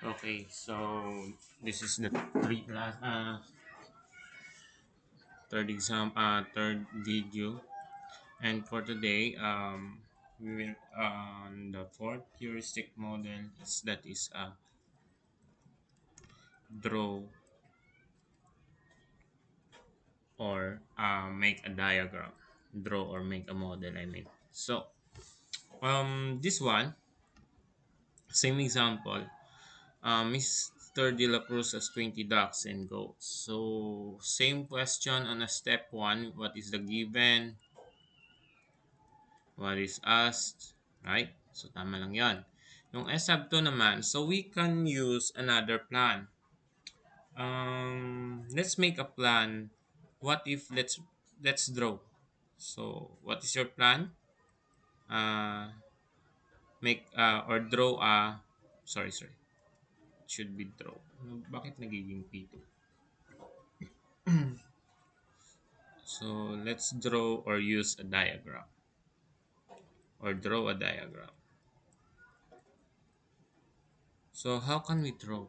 Okay, so this is the third video, and for today, we will on the fourth heuristic model that is draw or make a diagram, draw or make a model. I mean, so this one same example. Mr. De La Cruz has 20 ducks and goats. So, same question on a step 1. What is the given? What is asked? Right? So, tama lang yan. Yung S sub 2 naman, so we can use another plan. Let's make a plan. What if let's draw. So, what is your plan? Uh, make or draw a sorry. It should be draw. Bakit nagiging P2? So let's draw or use a diagram or draw a diagram. So how can we draw?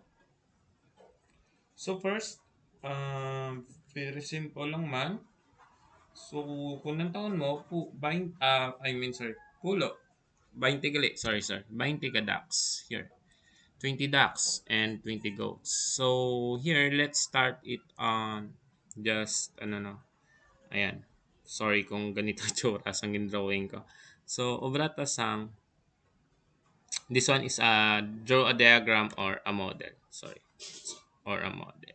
So first, very simple lang man. So kung nantaon mo, pulo. 20 gali, sorry. 20 ka ducks here. 20 ducks and 20 goats. So here, let's start it on just, ayan. Sorry kung ganito tsura sa drawing ko. So, obrata sang this one is a draw a diagram or a model. Sorry. Or a model.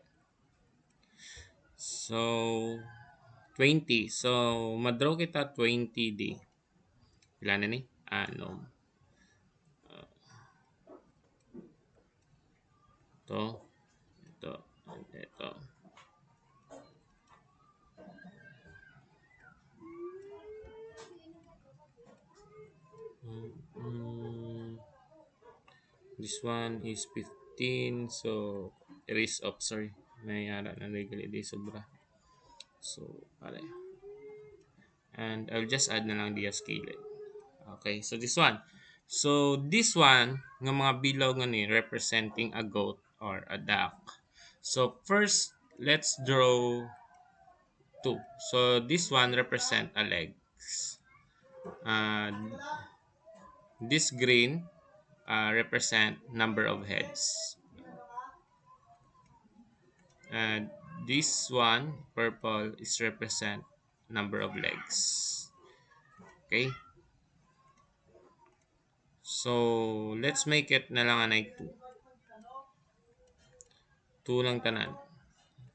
So, 20. So, madraw kita 20 di. Pila na ni? Ano? To. Ito. Ito. Mm, this one is 15. So, erase off. Sorry. May ara na legal di sobra. So, pare. And I'll just add na lang di scale. Okay, so this one. So this one, ng mga bilog nga ni representing a goat or a duck. So first, let's draw two. So this one represent a legs. This green represent number of heads. And this one, purple, is represent number of legs. Okay? So, let's make it na lang anay 2. 2 lang tanan.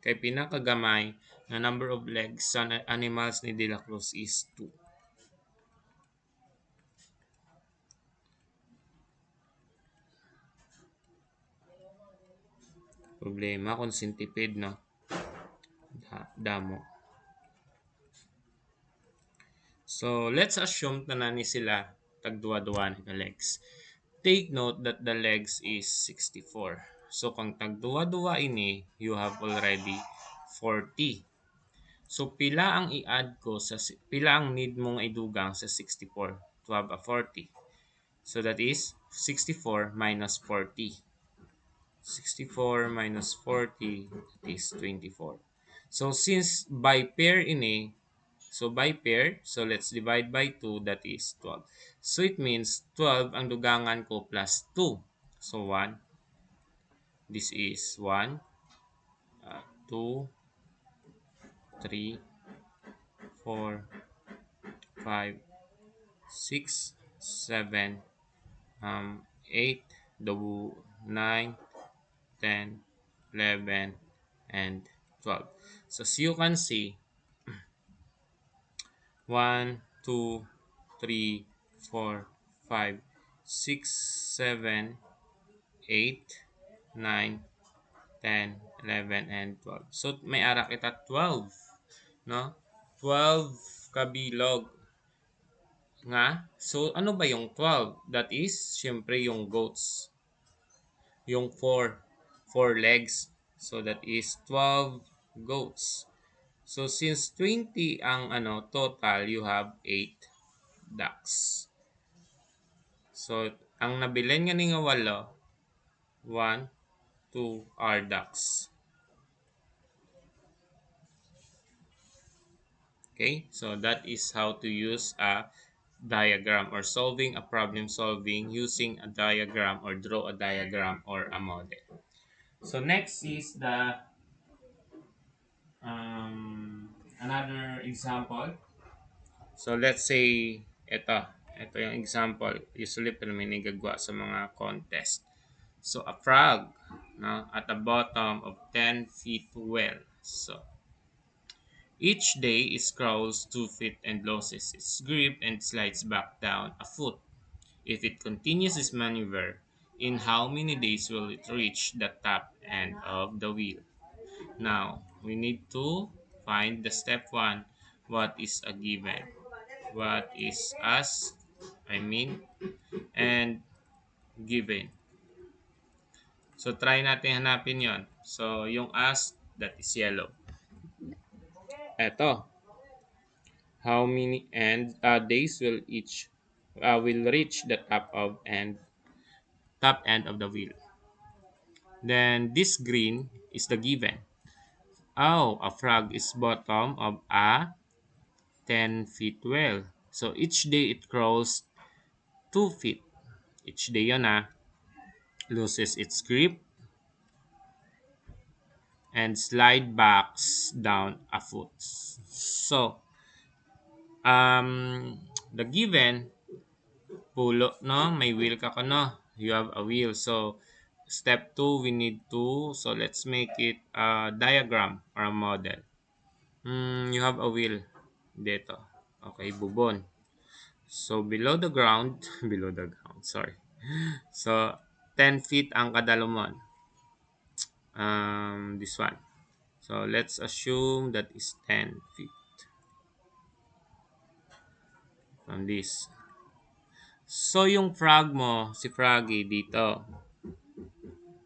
Kay pinakagamay na number of legs sa animals ni De La Cruz is 2. Problema kung centipede, no? Damo. So, let's assume na ni sila tagduwa-duwa na legs. Take note that the legs is 64. So, kung tagduwa-duwa ini, you have already 40. So, pila ang i-add ko pila ang need mong idugang sa 64 to have a 40. So, that is 64 minus 40. 64 minus 40 is 24. So, since by pair ini, so let's divide by 2, that is 12. So, it means 12 ang dugangan ko plus 2. So, 1. This is 1, 2, 3, 4, 5, 6, 7, 8, 9, 10, 11, and 12. So, as you can see, 1, 2, 3, 4, 5, 6, 7, 8, 9, 10, 11, and 12. So, may ara kita 12. No? 12 kabilog. Nga? So, ano ba yung 12? That is, syempre, yung goats. Yung 4 legs. So, that is 12 goats. So, since 20 ang total, you have 8 ducks. So, ang nabilin nga ni nga walo, 1, 2 are ducks. Okay, so that is how to use a diagram or solving a problem solving using a diagram or draw a diagram or a model. So next is the another example. So let's say ito yung example. Usually pero may nagagawa sa mga contest. So a frog, no, at the bottom of 10 feet well. So each day it crawls 2 feet and loses its grip and slides back down a foot. If it continues this maneuver, in how many days will it reach the top end of the wheel? Now, we need to find the step 1. What is a given? What is asked? I mean, and given. So, try natin hanapin yon. So, yung asked, that is yellow. Eto. How many days will each will reach the top end of the wheel? Then this green is the given. Oh, a frog is bottom of a 10 feet well. So each day it crawls 2 feet. Each day yun loses its grip and slide backs down a foot. So, the given, pulo, no? May wheel ka no? You have a wheel. So, step 2, we need to, so let's make it a diagram or a model. You have a wheel dito. Okay, bubon. So, below the ground, below the ground, sorry. So, 10 feet ang kadalumon. This one. So, let's assume that is 10 feet from this. So, yung frog mo, si Froggy dito.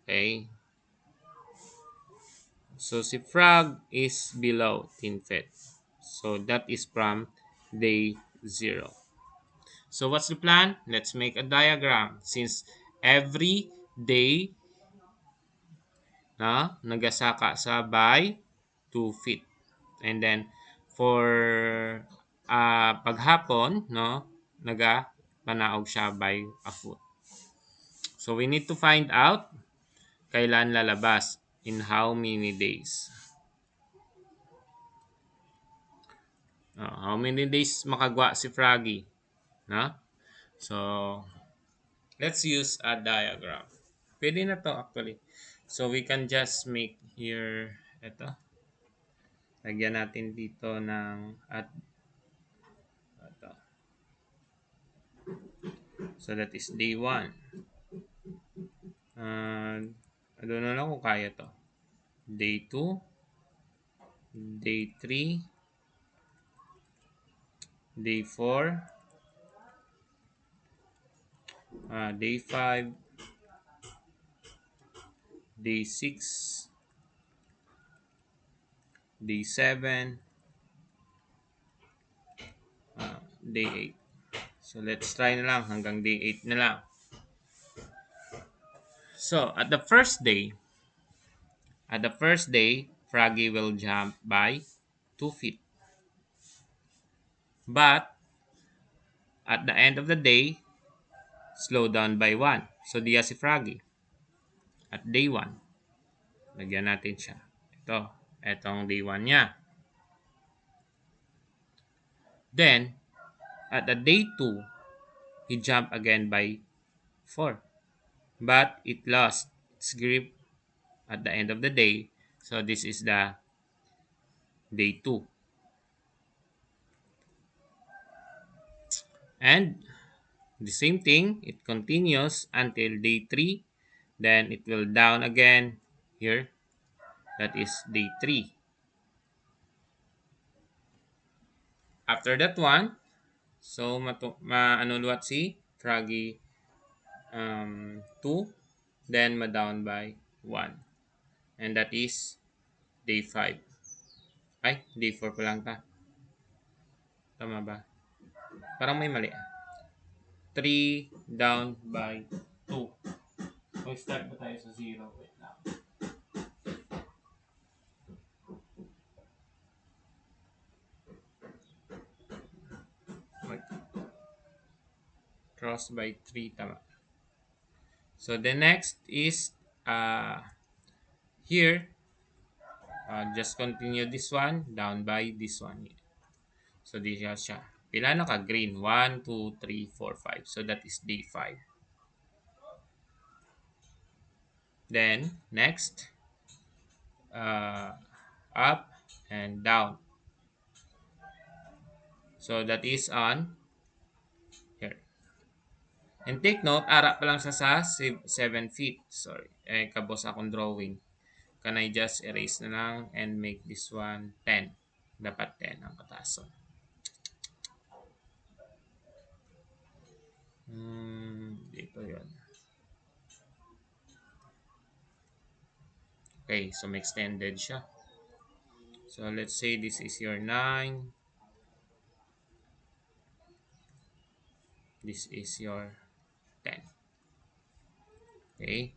Okay. So, si frog is below 10 feet. So, that is from day 0. So, what's the plan? Let's make a diagram. Since every day nagasaka sa by 2 feet. And then, for paghapon, panaog siya by a foot. So, we need to find out kailan lalabas, in how many days. How many days makagwa si Froggy? No? So, let's use a diagram. Pwede na to actually. So, we can just make here, ito. Lagyan natin dito ng ito. So, that is day 1. I don't know lang kung kaya to. Day 2. Day 3. Day 4. Day 5. Day 6. Day 7. Day 8. So, let's try na lang hanggang day 8 na lang. So, at the first day, Froggy will jump by 2 feet. But, at the end of the day, slow down by 1. So, diya si Froggy. At day 1, lagyan natin siya. Itong day 1 niya. Then, at the day 2, he jumped again by 4. But, it lost its grip at the end of the day. So, this is the day 2. And, the same thing, it continues until day 3. Then, it will down again here. That is day 3. After that one, so maanuluwat si Froggy 2, then ma-down by 1. And that is day 5. Ay, day 4 pa lang ta. Tama ba? Parang may mali. 3 down by 2. Mag-start ba tayo sa 0? Wait lang. Cross by 3, tama. So the next is here, just continue this one down by this one. So this siya. Pila na ka green? 1, 2, 3, 4, 5. So that is day 5. Then next, up and down. So that is on here. And take note, ara pa lang sa 7 feet. Sorry. Kabos akong drawing. Can I just erase na lang and make this one 10? Dapat 10 ang katason. Dito yon. Okay, so may extended siya. So let's say this is your 9. This is your 10. Okay.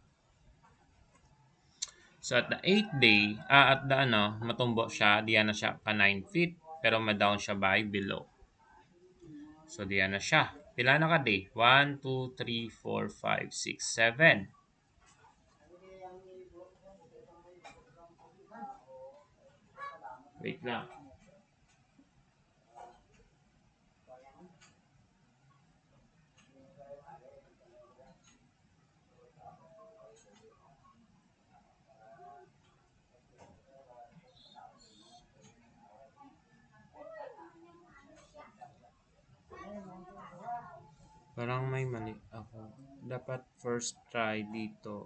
So at the 8th day, at the matumbo siya, diyan na siya ka 9 feet, pero ma-down siya by below. So diyan na siya. Pila na ka day? 1, 2, 3, 4, 5, 6, 7. Wait lang. Parang may mali ako. Dapat first try dito.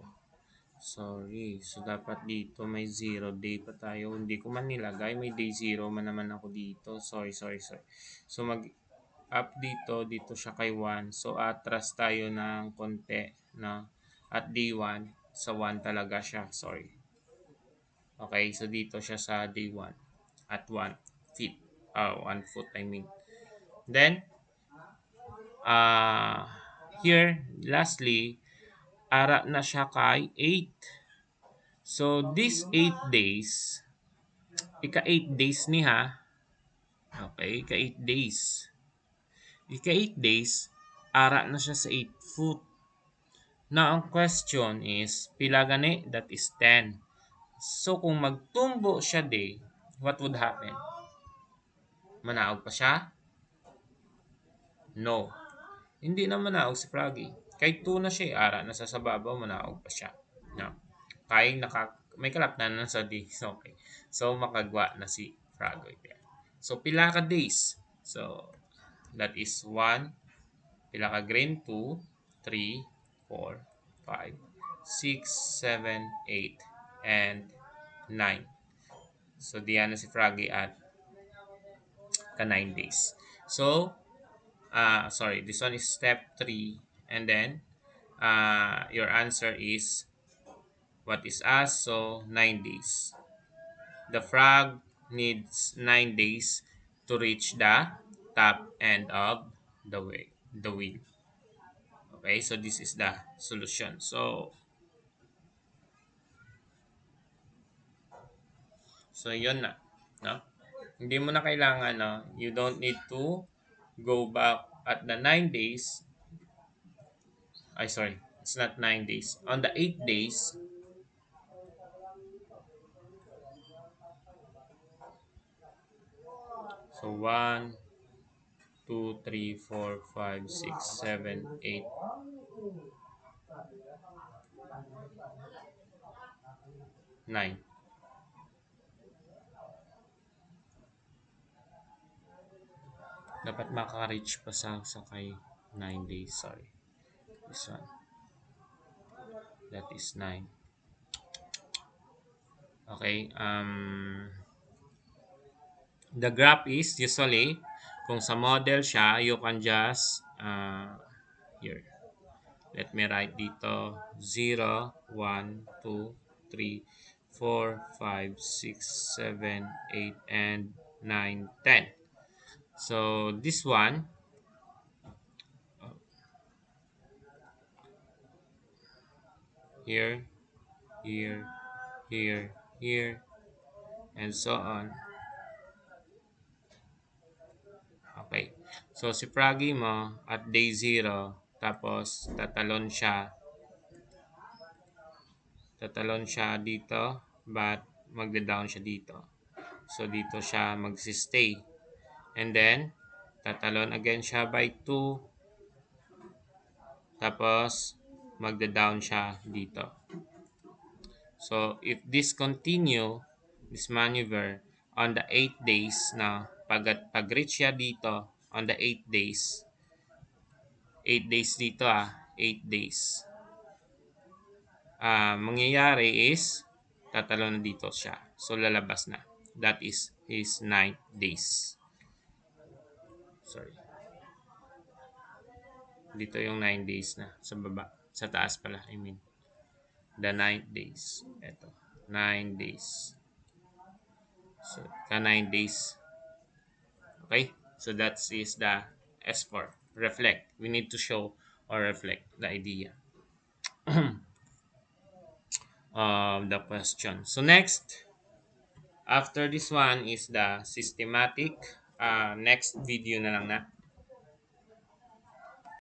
Sorry. So, dapat dito may 0 day pa tayo. Hindi ko man nilagay. May day 0 man naman ako dito. Sorry. So, mag-up dito. Dito siya kay 1. So, atras tayo ng konti. No? At day 1. Sa 1 talaga siya. Sorry. Okay. So, dito siya sa day 1. At 1 feet. 1 foot I mean. Then, here, lastly, ara na siya kay 8. So, these 8 days, ika-8 days niya, okay, ika-8 days. Ika-8 days, ara na siya sa 8 foot. Now, ang question is, pila gani? That is 10. So, kung magtumbo siya day, what would happen? Manaog pa siya? No. Hindi na manaog si Froggy. Kahit 2 na siya, ara na sa sababaw, manaog pa siya. No. Kayang may kalapnan na sa days. Okay. So, makagwa na si Froggy. So, pila ka days? So, that is 1. Pila ka green? 2, 3, 4, 5, 6, 7, 8, and 9. So, diyan na si Froggy at ka 9 days. So, sorry, this one is step 3. And then, your answer is, what is us? So, 9 days. The frog needs 9 days to reach the top end of the wheel. Okay, so this is the solution. So yun na, no? Hindi mo na kailangan, no? You don't need to go back at the 9 days. Sorry, it's not 9 days. On the 8 days, so 1, 2, 3, 4, 5, 6, 7, 8. Nine. Dapat maka-reach pa sa kay 9 days. Sorry. This one. That is 9. Okay. The graph is usually, kung sa model siya, you can just, here. Let me write dito 0, 1, 2, 3, 4, 5, 6, 7, 8, and 9, 10. So this one, here, here, here, here, and so on. Okay. So, si Froggy mo at day 0, tapos tatalon siya dito, but magda-down siya dito. So, dito siya magsistay. And then, tatalon again siya by 2, tapos magda-down siya dito. So, if this continue, this maneuver, on the 8 days na pag-reach siya dito, on the 8 days, 8 days dito 8 days. Mangyayari is, tatalon na dito siya. So, lalabas na. That is his 9 days. Sorry. Dito yung 9 days na. Sa baba. Sa taas pala, I mean. The 9 days. Ito. 9 days. So, 9 days. Okay? So, that is the S4. Reflect. We need to show or reflect the idea of the question. So, next, after this one is the systematic. Next video na lang na.